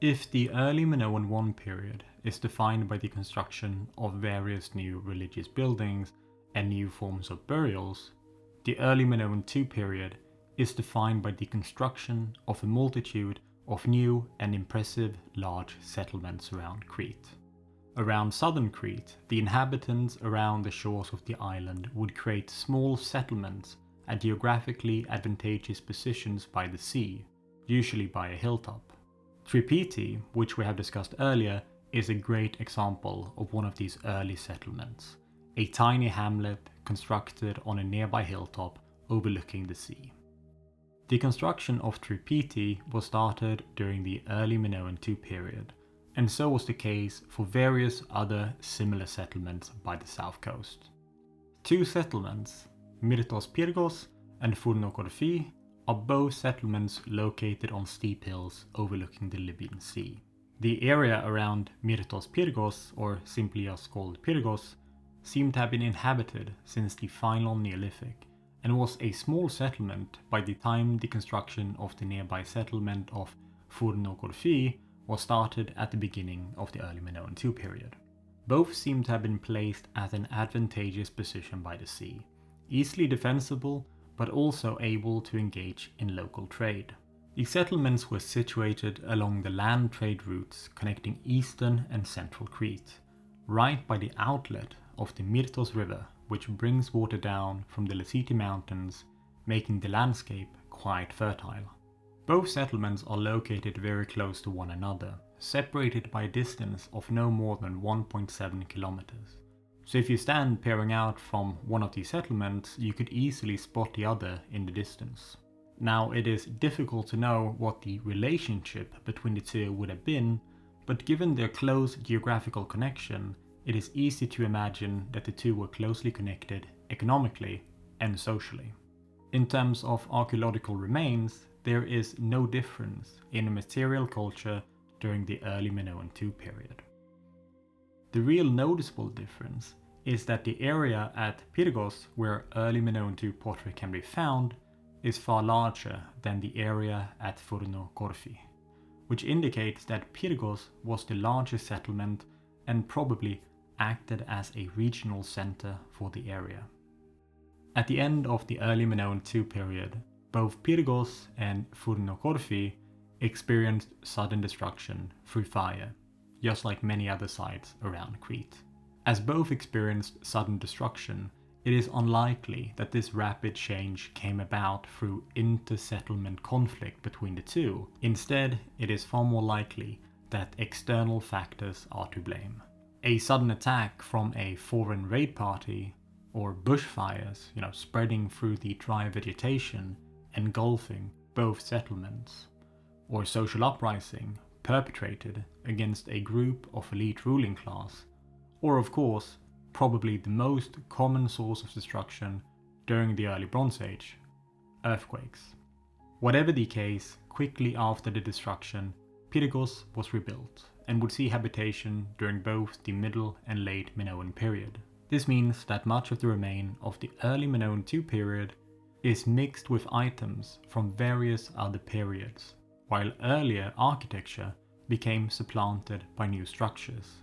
If the Early Minoan I period is defined by the construction of various new religious buildings and new forms of burials, the Early Minoan II period is defined by the construction of a multitude of new and impressive large settlements around Crete. Around southern Crete, the inhabitants around the shores of the island would create small settlements at geographically advantageous positions by the sea, usually by a hilltop. Tripiti, which we have discussed earlier, is a great example of one of these early settlements, a tiny hamlet constructed on a nearby hilltop overlooking the sea. The construction of Tripiti was started during the Early Minoan II period, and so was the case for various other similar settlements by the south coast. Two settlements, Myrtos Pyrgos and Fournou Koriphi, are both settlements located on steep hills overlooking the Libyan Sea. The area around Myrtos Pyrgos, or simply just called Pyrgos, seemed to have been inhabited since the final Neolithic, and was a small settlement by the time the construction of the nearby settlement of Fournou Koriphi was started at the beginning of the Early Minoan II period. Both seem to have been placed at an advantageous position by the sea, easily defensible but also able to engage in local trade. These settlements were situated along the land trade routes connecting eastern and central Crete, right by the outlet of the Myrtos River, which brings water down from the Lasiti Mountains, making the landscape quite fertile. Both settlements are located very close to one another, separated by a distance of no more than 1.7 kilometers. So if you stand peering out from one of these settlements, you could easily spot the other in the distance. Now, it is difficult to know what the relationship between the two would have been, but given their close geographical connection, it is easy to imagine that the two were closely connected economically and socially. In terms of archaeological remains, there is no difference in material culture during the Early Minoan II period. The real noticeable difference is that the area at Pyrgos, where Early Minoan II pottery can be found, is far larger than the area at Fournou Koriphi, which indicates that Pyrgos was the largest settlement and probably acted as a regional center for the area. At the end of the Early Minoan II period, both Pyrgos and Fournou Koriphi experienced sudden destruction through fire, just like many other sites around Crete. As both experienced sudden destruction, it is unlikely that this rapid change came about through inter-settlement conflict between the two. Instead, it is far more likely that external factors are to blame. A sudden attack from a foreign raid party, or bushfires, spreading through the dry vegetation, engulfing both settlements, or social uprising perpetrated against a group of elite ruling class, or of course, probably the most common source of destruction during the Early Bronze Age, earthquakes. Whatever the case, quickly after the destruction, Pyrgos was rebuilt and would see habitation during both the Middle and Late Minoan period. This means that much of the remain of the Early Minoan II period is mixed with items from various other periods, while earlier architecture became supplanted by new structures,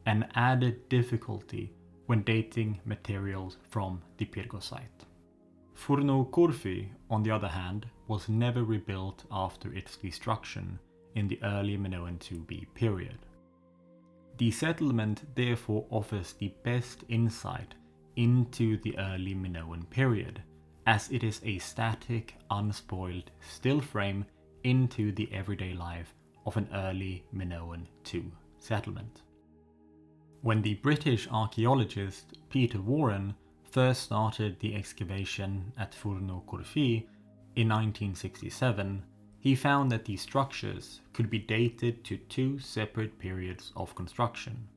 an added difficulty when dating materials from the Pyrgos site. Fournou Koriphi, on the other hand, was never rebuilt after its destruction in the Early Minoan IIB period. The settlement therefore offers the best insight into the Early Minoan period, as it is a static, unspoiled, still frame into the everyday life of an Early Minoan II settlement. When the British archaeologist Peter Warren first started the excavation at Fournou Koriphi in 1967, he found that these structures could be dated to two separate periods of construction: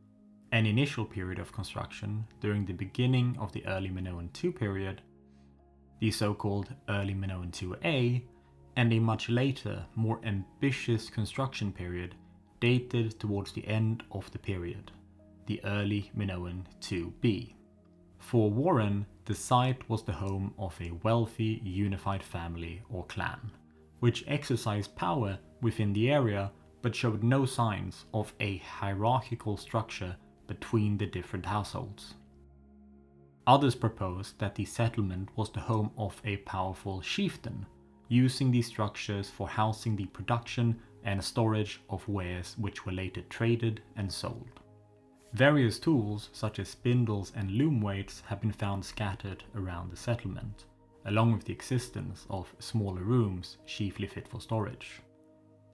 an initial period of construction during the beginning of the Early Minoan II period, the so-called Early Minoan IIA, and a much later, more ambitious construction period dated towards the end of the period, the Early Minoan IIB. For Warren, the site was the home of a wealthy, unified family or clan, which exercised power within the area but showed no signs of a hierarchical structure between the different households. Others proposed that the settlement was the home of a powerful chieftain, using these structures for housing the production and storage of wares which were later traded and sold. Various tools, such as spindles and loom weights, have been found scattered around the settlement, along with the existence of smaller rooms chiefly fit for storage.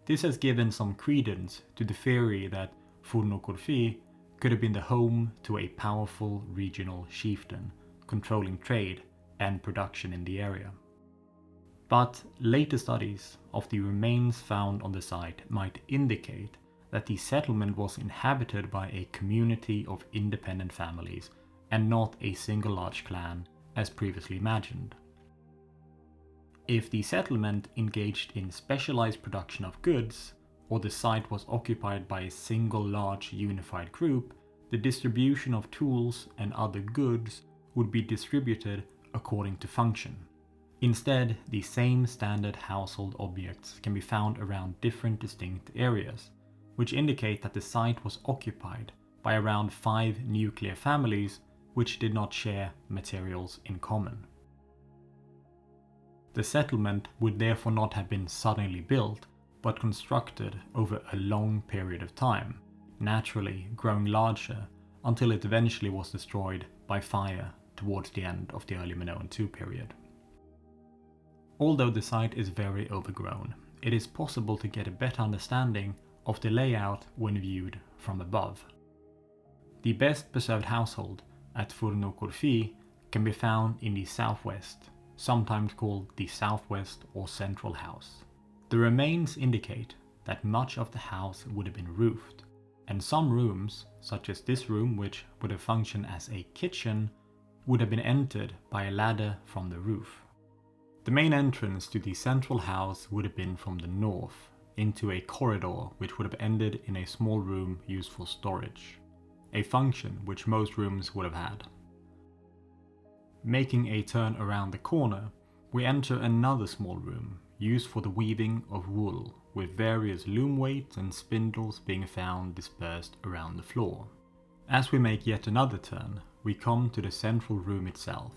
This has given some credence to the theory that Fournou Koriphi could have been the home to a powerful regional chieftain controlling trade and production in the area. But later studies of the remains found on the site might indicate that the settlement was inhabited by a community of independent families and not a single large clan as previously imagined. If the settlement engaged in specialized production of goods, or the site was occupied by a single large unified group, the distribution of tools and other goods would be distributed according to function. Instead, the same standard household objects can be found around different distinct areas, which indicate that the site was occupied by around 5 nuclear families which did not share materials in common. The settlement would therefore not have been suddenly built, but constructed over a long period of time, naturally growing larger until it eventually was destroyed by fire towards the end of the Early Minoan II period. Although the site is very overgrown, it is possible to get a better understanding of the layout when viewed from above. The best preserved household at Fournou Koriphi can be found in the southwest, sometimes called the southwest or central house. The remains indicate that much of the house would have been roofed, and some rooms, such as this room which would have functioned as a kitchen, would have been entered by a ladder from the roof. The main entrance to the central house would have been from the north, into a corridor which would have ended in a small room used for storage, a function which most rooms would have had. Making a turn around the corner, we enter another small room, used for the weaving of wool, with various loom weights and spindles being found dispersed around the floor. As we make yet another turn, we come to the central room itself,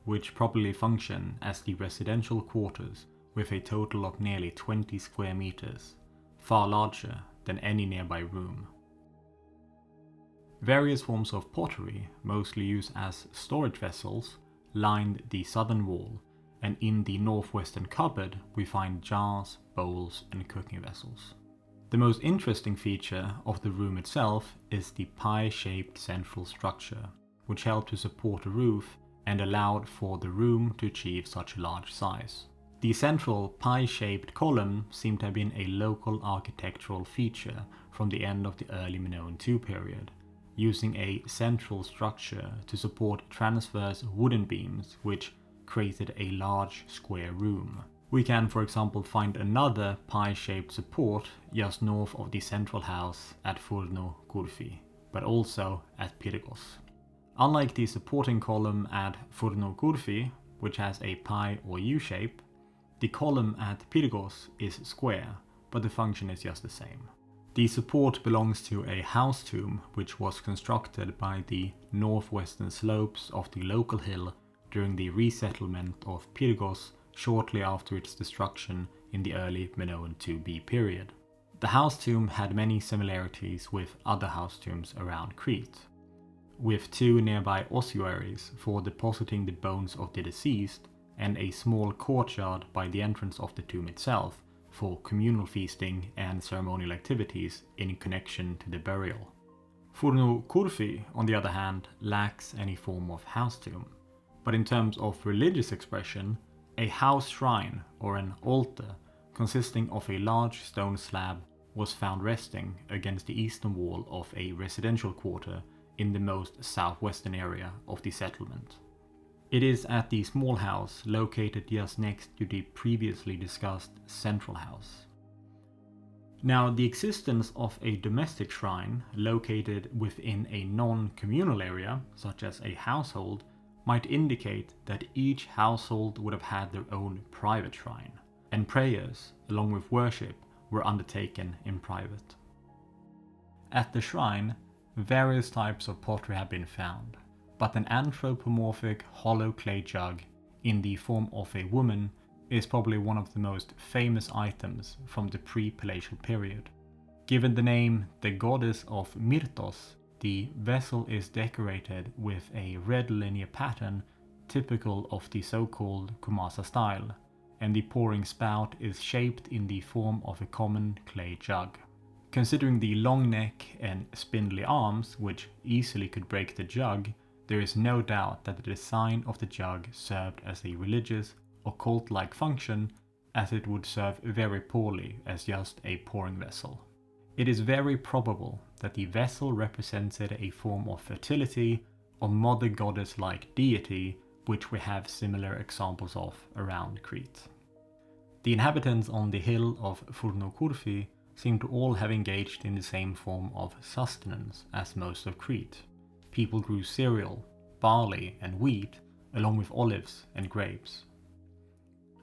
which probably function as the residential quarters with a total of nearly 20 square meters, far larger than any nearby room. Various forms of pottery, mostly used as storage vessels, lined the southern wall, and in the northwestern cupboard we find jars, bowls and cooking vessels. The most interesting feature of the room itself is the pie-shaped central structure, which helped to support the roof and allowed for the room to achieve such a large size. The central pie-shaped column seemed to have been a local architectural feature from the end of the Early Minoan II period, using a central structure to support transverse wooden beams which created a large square room. We can, for example, find another pie-shaped support just north of the central house at Fournou Koriphi, but also at Pyrgos. Unlike the supporting column at Fournou Koriphi, which has a pie or U shape, the column at Pyrgos is square, but the function is just the same. The support belongs to a house tomb which was constructed by the northwestern slopes of the local hill during the resettlement of Pyrgos shortly after its destruction in the Early Minoan IIB period. The house tomb had many similarities with other house tombs around Crete, with 2 nearby ossuaries for depositing the bones of the deceased and a small courtyard by the entrance of the tomb itself for communal feasting and ceremonial activities in connection to the burial. Fournou Koriphi, on the other hand, lacks any form of house tomb, but in terms of religious expression, a house shrine or an altar consisting of a large stone slab was found resting against the eastern wall of a residential quarter in the most southwestern area of the settlement. It is at the small house located just next to the previously discussed central house. Now, the existence of a domestic shrine located within a non-communal area, such as a household, might indicate that each household would have had their own private shrine, and prayers, along with worship, were undertaken in private. At the shrine, various types of pottery have been found, but an anthropomorphic hollow clay jug in the form of a woman is probably one of the most famous items from the pre-Palatial period. Given the name the Goddess of Myrtos, the vessel is decorated with a red linear pattern typical of the so-called Koumasa style, and the pouring spout is shaped in the form of a common clay jug. Considering the long neck and spindly arms, which easily could break the jug, there is no doubt that the design of the jug served as a religious or cult-like function, as it would serve very poorly as just a pouring vessel. It is very probable that the vessel represented a form of fertility or mother goddess-like deity, which we have similar examples of around Crete. The inhabitants on the hill of Fournou Koriphi seem to all have engaged in the same form of sustenance as most of Crete. People grew cereal, barley and wheat, along with olives and grapes.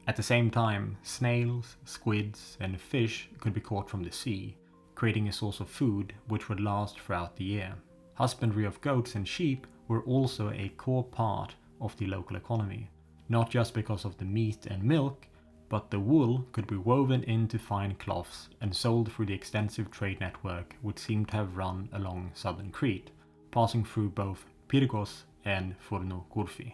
At the same time, snails, squids and fish could be caught from the sea, creating a source of food which would last throughout the year. Husbandry of goats and sheep were also a core part of the local economy, not just because of the meat and milk, but the wool could be woven into fine cloths and sold through the extensive trade network which seemed to have run along southern Crete, passing through both Pyrgos and Fournou Koriphi.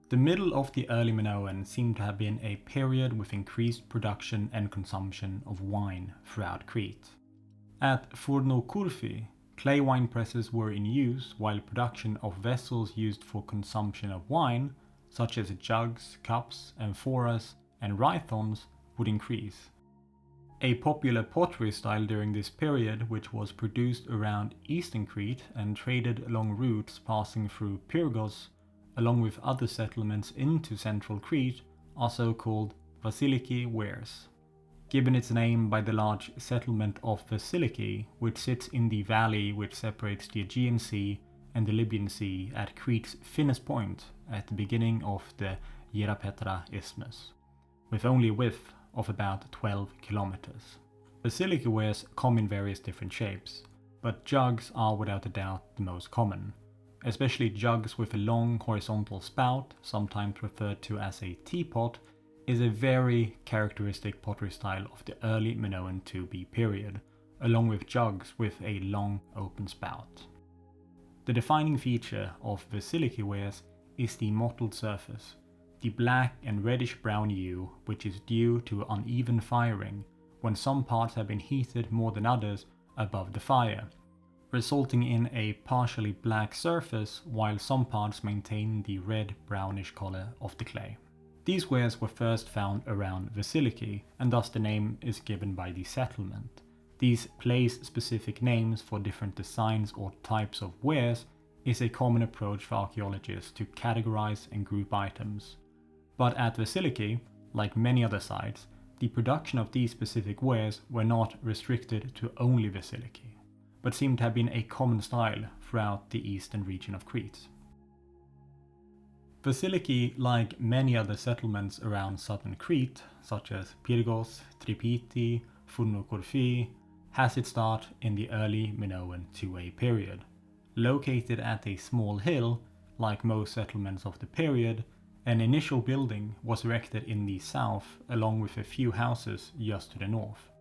The middle of the early Minoan seemed to have been a period with increased production and consumption of wine throughout Crete. At Fournou Koriphi, clay wine presses were in use, while production of vessels used for consumption of wine, such as jugs, cups, amphoras, and rhythons, would increase. A popular pottery style during this period, which was produced around eastern Crete and traded along routes passing through Pyrgos, along with other settlements into central Crete, are so-called Vasiliki wares. Given its name by the large settlement of Vasiliki, which sits in the valley which separates the Aegean Sea and the Libyan Sea at Crete's thinnest point at the beginning of the Hierapetra Isthmus, with only a width of about 12 kilometers. Vasiliki wares come in various different shapes, but jugs are without a doubt the most common, especially jugs with a long horizontal spout, sometimes referred to as a teapot, is a very characteristic pottery style of the early Minoan IIB period, along with jugs with a long open spout. The defining feature of Vasiliki wares is the mottled surface, the black and reddish-brown hue, which is due to uneven firing when some parts have been heated more than others above the fire, resulting in a partially black surface while some parts maintain the red-brownish color of the clay. These wares were first found around Vasiliki, and thus the name is given by the settlement. These place-specific names for different designs or types of wares is a common approach for archaeologists to categorize and group items. But at Vasiliki, like many other sites, the production of these specific wares were not restricted to only Vasiliki, but seem to have been a common style throughout the eastern region of Crete. Vasiliki, like many other settlements around southern Crete, such as Pyrgos, Tripiti, Fournou Koriphi, has its start in the early Minoan IIA period. Located at a small hill, like most settlements of the period, an initial building was erected in the south along with a few houses just to the north.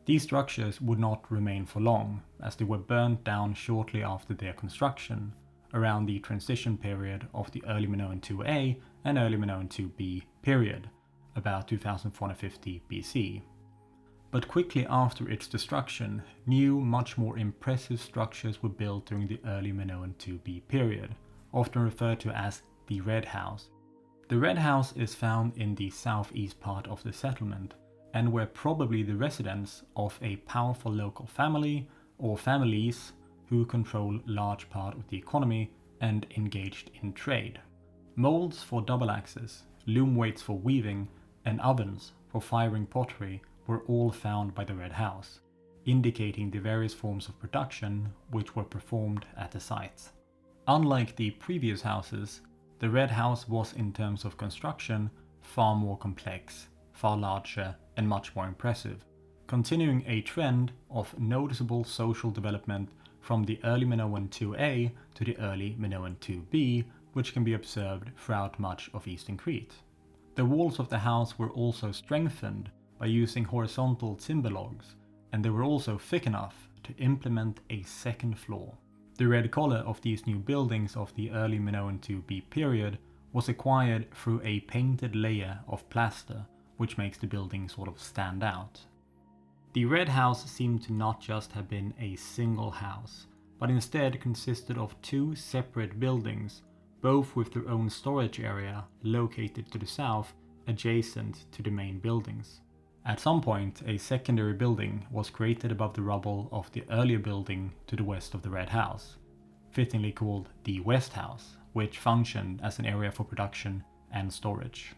These structures would not remain for long, as they were burnt down shortly after their construction, around the transition period of the Early Minoan IIA and Early Minoan IIB period, about 2450 BC. But quickly after its destruction, new, much more impressive structures were built during the Early Minoan IIB period, often referred to as the Red House. The Red House is found in the southeast part of the settlement, and were probably the residence of a powerful local family or families who control large part of the economy and engaged in trade. Molds for double axes, loom weights for weaving, and ovens for firing pottery were all found by the Red House, indicating the various forms of production which were performed at the site. Unlike the previous houses, the Red House was, in terms of construction, far more complex, far larger and much more impressive, continuing a trend of noticeable social development from the Early Minoan IIA to the Early Minoan IIB, which can be observed throughout much of eastern Crete. The walls of the house were also strengthened by using horizontal timber logs, and they were also thick enough to implement a second floor. The red color of these new buildings of the Early Minoan IIB period was acquired through a painted layer of plaster, which makes the building sort of stand out. The red house seemed to not just have been a single house, but instead consisted of two separate buildings, both with their own storage area located to the south, adjacent to the main buildings. At some point, a secondary building was created above the rubble of the earlier building to the west of the red house, fittingly called the West House, which functioned as an area for production and storage.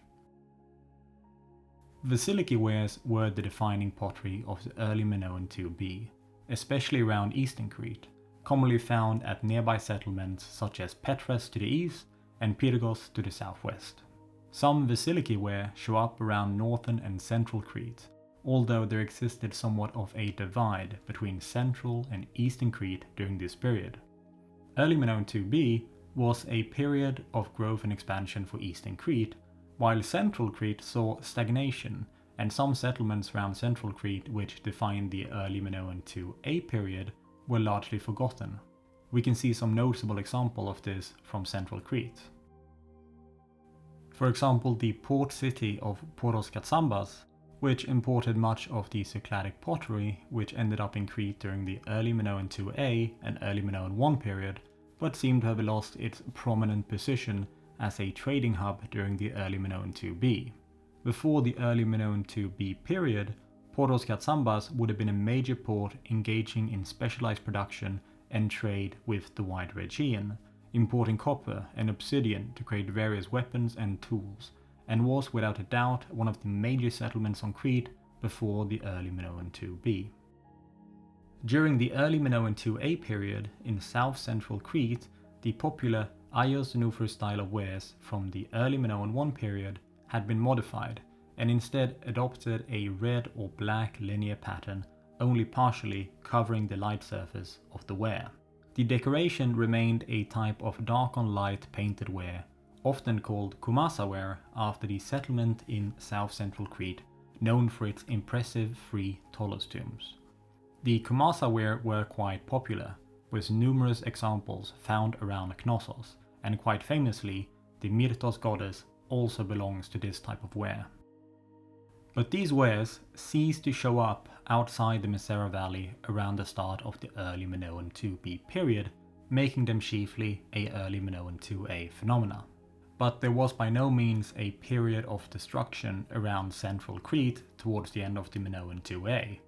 Vasiliki wares were the defining pottery of the Early Minoan IIB, especially around eastern Crete, commonly found at nearby settlements such as Petras to the east and Pyrgos to the southwest. Some Vasiliki ware show up around northern and central Crete, although there existed somewhat of a divide between central and eastern Crete during this period. Early Minoan IIB was a period of growth and expansion for eastern Crete, while central Crete saw stagnation, and some settlements around central Crete which defined the Early Minoan IIA period were largely forgotten. We can see some noticeable example of this from central Crete. For example, the port city of Katsambas, which imported much of the Cycladic pottery which ended up in Crete during the Early Minoan IIA and Early Minoan I period, but seemed to have lost its prominent position as a trading hub during the Early Minoan IIB. Before the Early Minoan IIB period, Katsambas would have been a major port engaging in specialized production and trade with the wider Aegean, importing copper and obsidian to create various weapons and tools, and was without a doubt one of the major settlements on Crete before the Early Minoan IIB. During the Early Minoan IIA period in south-central Crete, the popular Aios Nufer style of wares from the Early Minoan I period had been modified and instead adopted a red or black linear pattern, only partially covering the light surface of the ware. The decoration remained a type of dark-on-light painted ware, often called Koumasa ware after the settlement in south-central Crete, known for its impressive 3 Tholos tombs. The Koumasa ware were quite popular, with numerous examples found around Knossos, and quite famously, the Myrtos goddess also belongs to this type of ware. But these wares ceased to show up outside the Mesera Valley around the start of the Early Minoan IIB period, making them chiefly a Early Minoan IIA phenomena. But there was by no means a period of destruction around central Crete towards the end of the Minoan IIA.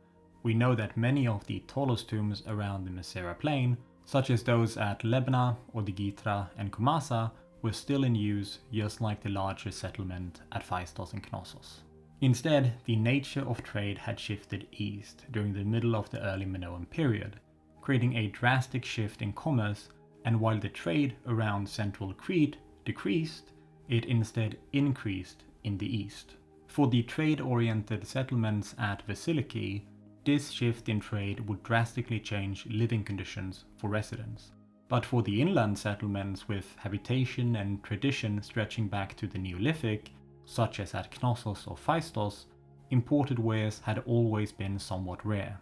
We know that many of the Tholos tombs around the Mesera plain, such as those at Lebna, Odigitra and Koumasa, were still in use, just like the larger settlement at Phaistos and Knossos. Instead, the nature of trade had shifted east during the middle of the Early Minoan period, creating a drastic shift in commerce, and while the trade around central Crete decreased, it instead increased in the east. For the trade-oriented settlements at Vasiliki, this shift in trade would drastically change living conditions for residents. But for the inland settlements with habitation and tradition stretching back to the Neolithic, such as at Knossos or Phaistos, imported wares had always been somewhat rare.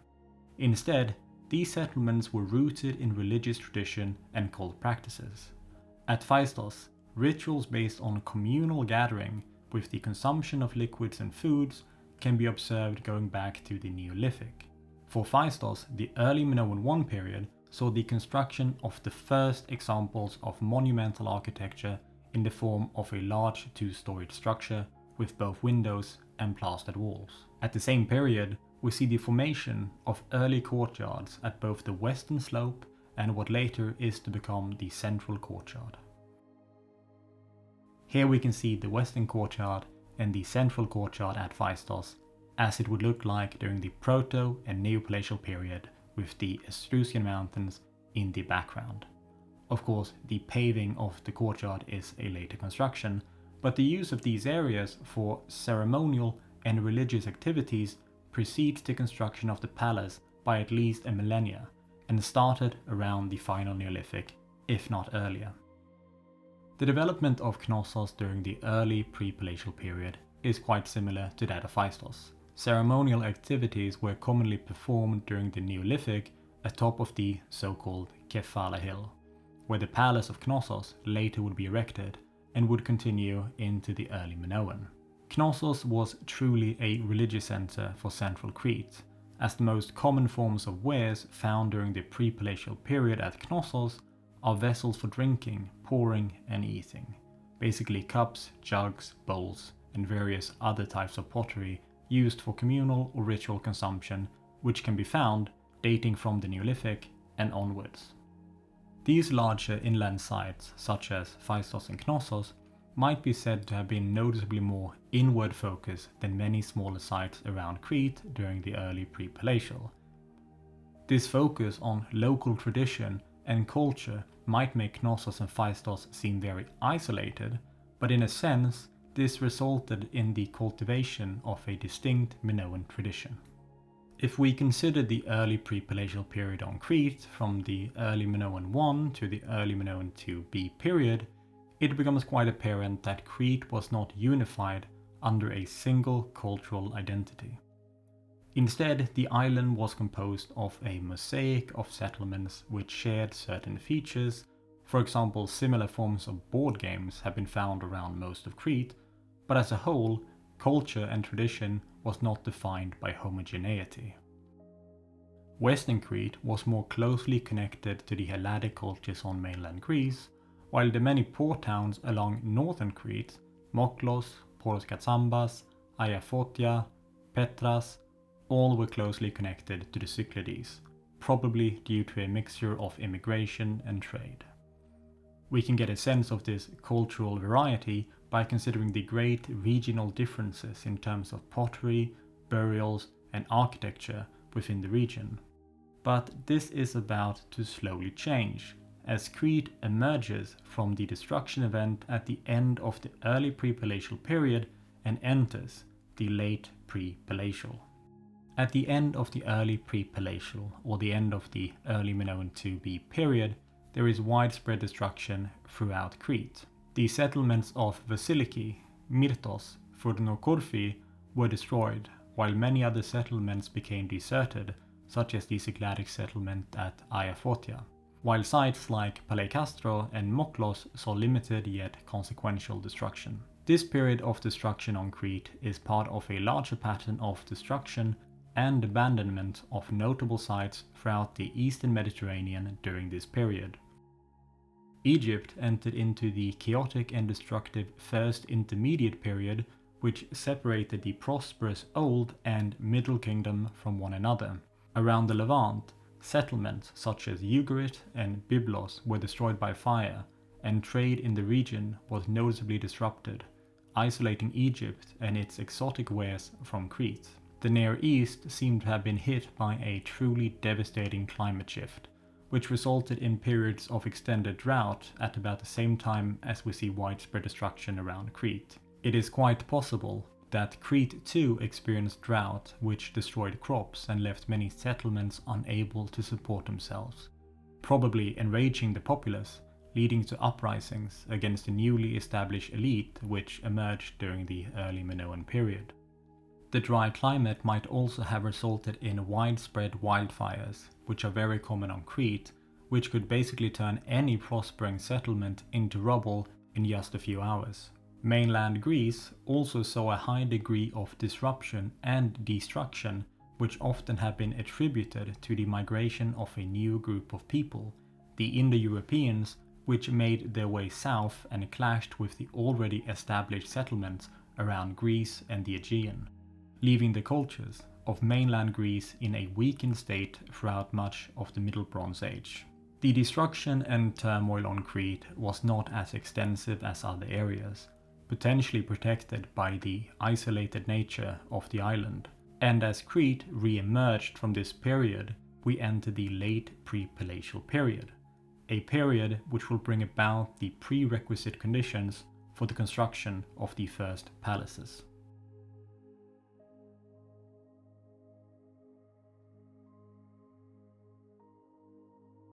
Instead, these settlements were rooted in religious tradition and cult practices. At Phaistos, rituals based on communal gathering with the consumption of liquids and foods can be observed going back to the Neolithic. For Phaistos, the Early Minoan I period saw the construction of the first examples of monumental architecture in the form of a large 2-storied structure with both windows and plastered walls. At the same period, we see the formation of early courtyards at both the western slope and what later is to become the central courtyard. Here we can see the western courtyard and the central courtyard at Phaistos as it would look like during the Proto- and Neopalatial period with the Etruscan mountains in the background. Of course, the paving of the courtyard is a later construction, but the use of these areas for ceremonial and religious activities precedes the construction of the palace by at least a millennia and started around the final Neolithic, if not earlier. The development of Knossos during the early pre-Palatial period is quite similar to that of Phaistos. Ceremonial activities were commonly performed during the Neolithic atop of the so-called Kephala hill, where the palace of Knossos later would be erected and would continue into the early Minoan. Knossos was truly a religious center for central Crete, as the most common forms of wares found during the pre-Palatial period at Knossos are vessels for drinking, pouring and eating, basically cups, jugs, bowls and various other types of pottery used for communal or ritual consumption, which can be found dating from the Neolithic and onwards. These larger inland sites, such as Phaistos and Knossos, might be said to have been noticeably more inward focused than many smaller sites around Crete during the early pre-Palatial. This focus on local tradition and culture might make Knossos and Phaistos seem very isolated, but in a sense, this resulted in the cultivation of a distinct Minoan tradition. If we consider the early pre-Palatial period on Crete from the Early Minoan I to the Early Minoan IIB period, it becomes quite apparent that Crete was not unified under a single cultural identity. Instead, the island was composed of a mosaic of settlements which shared certain features. For example, similar forms of board games have been found around most of Crete, but as a whole, culture and tradition was not defined by homogeneity. Western Crete was more closely connected to the Helladic cultures on mainland Greece, while the many port towns along northern Crete, Moklos, Poros Katsambas, Ayafotia, Petras, all were closely connected to the Cyclades, probably due to a mixture of immigration and trade. We can get a sense of this cultural variety by considering the great regional differences in terms of pottery, burials and architecture within the region. But this is about to slowly change, as Crete emerges from the destruction event at the end of the early pre-Palatial period and enters the late pre-Palatial. At the end of the early pre-Palatial, or the end of the Early Minoan IIB period, there is widespread destruction throughout Crete. The settlements of Vasiliki, Myrtos, Fournou Koriphi were destroyed, while many other settlements became deserted, such as the Cycladic settlement at Ayafotia, while sites like Palaikastro and Moklos saw limited yet consequential destruction. This period of destruction on Crete is part of a larger pattern of destruction and abandonment of notable sites throughout the eastern Mediterranean during this period. Egypt entered into the chaotic and destructive First Intermediate period, which separated the prosperous Old and Middle Kingdom from one another. Around the Levant, settlements such as Ugarit and Byblos were destroyed by fire, and trade in the region was noticeably disrupted, isolating Egypt and its exotic wares from Crete. The Near East seemed to have been hit by a truly devastating climate shift, which resulted in periods of extended drought at about the same time as we see widespread destruction around Crete. It is quite possible that Crete too experienced drought, which destroyed crops and left many settlements unable to support themselves, probably enraging the populace, leading to uprisings against the newly established elite which emerged during the early Minoan period. The dry climate might also have resulted in widespread wildfires, which are very common on Crete, which could basically turn any prospering settlement into rubble in just a few hours. Mainland Greece also saw a high degree of disruption and destruction, which often have been attributed to the migration of a new group of people, the Indo-Europeans, which made their way south and clashed with the already established settlements around Greece and the Aegean, leaving the cultures of mainland Greece in a weakened state throughout much of the Middle Bronze Age. The destruction and turmoil on Crete was not as extensive as other areas, potentially protected by the isolated nature of the island. And as Crete re-emerged from this period, we enter the late pre-Palatial period, a period which will bring about the prerequisite conditions for the construction of the first palaces.